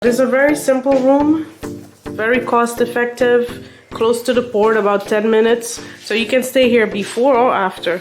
It is a very simple room, very cost effective, close to the port, about 10 minutes. So you can stay here before or after.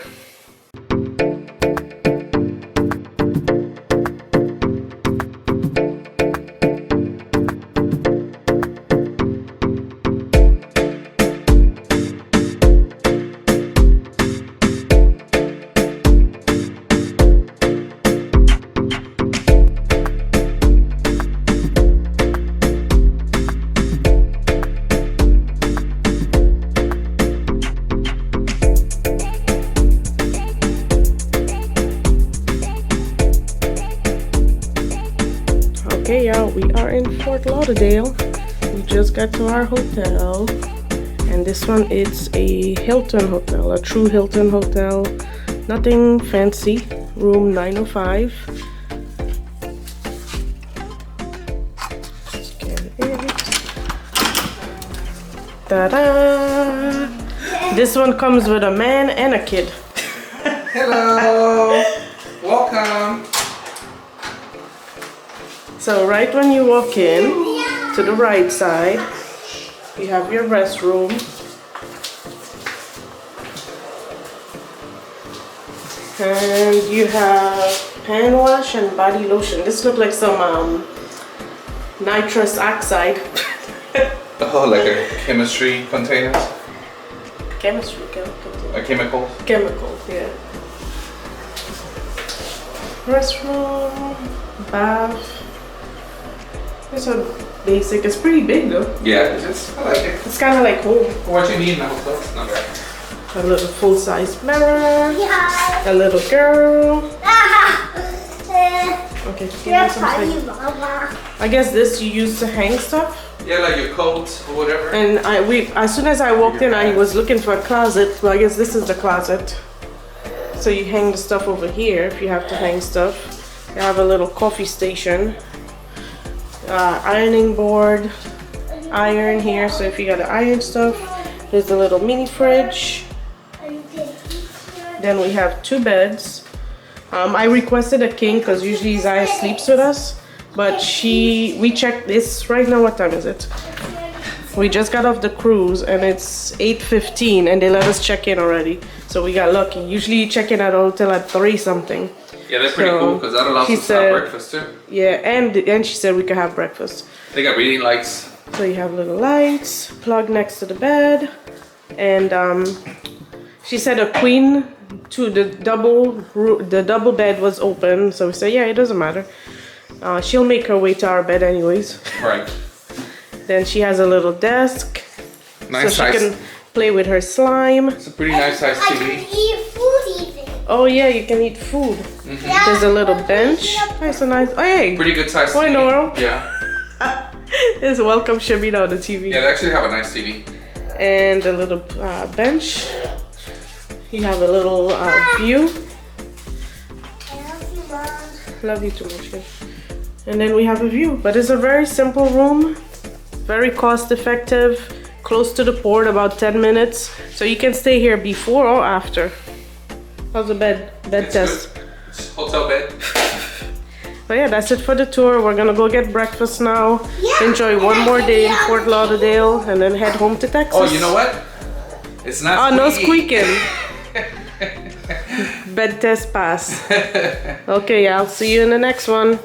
Okay, y'all, we are in Fort Lauderdale. We just got to our hotel, and this one is a Hilton hotel, a true Hilton hotel. Nothing fancy. Room 905. Scan it. Ta-da! This one comes with a man and a kid. Hello! Welcome! So right when you walk in, to the right side, you have your restroom. And you have hand wash and body lotion. This looks like some nitrous oxide. Oh, like a chemistry containers? Chemistry, A chemical? chemical, yeah. Restroom, bath. It's a basic. It's pretty big though. Yeah, I like it. It's kind of like home. What you need in a hotel? It's not bad. A little full-size mirror. A little girl. Okay, give me something. I guess this you use to hang stuff. Yeah, like your coat or whatever. And as soon as I walked in, I was looking for a closet. Well, I guess this is the closet. So you hang the stuff over here if you have to hang stuff. You have a little coffee station. Ironing board, iron here, so if you gotta iron stuff. There's a little mini fridge. Then we have two beds. I requested a king because usually Zaya sleeps with us, but we checked this right now. What time is it? We just got off the cruise and it's 8:15 and they let us check in already, so we got lucky. Usually you check in at a hotel at 3 something. Yeah, that's pretty cool because that allows us to have breakfast too. Yeah, and she said we could have breakfast. They got reading lights. So you have little lights, plug next to the bed, and she said a queen to the double bed was open. So we said, yeah, it doesn't matter. She'll make her way to our bed anyways. Right. Then she has a little desk, Nice so she size. can play with her slime. It's a pretty nice size I TV. can eat food even. Oh yeah, you can eat food. There's a little bench. Nice, nice. Oh hey. Pretty good size Oh, TV. no. Yeah. There's welcome Shabina on the TV. Yeah, they actually have a nice TV. And a little bench. You have a little view. Love you too much. Yeah. And then we have a view. But it's a very simple room, very cost effective, close to the port, about 10 minutes. So you can stay here before or after. How's the bed It's test? good. It's hotel bed. So yeah, that's it for the tour. We're gonna go get breakfast now. Enjoy one more day in Fort Lauderdale and then head home to Texas. Oh, you know what? It's not Oh, no squeaky. squeaking. Bed test pass. Okay, I'll see you in the next one.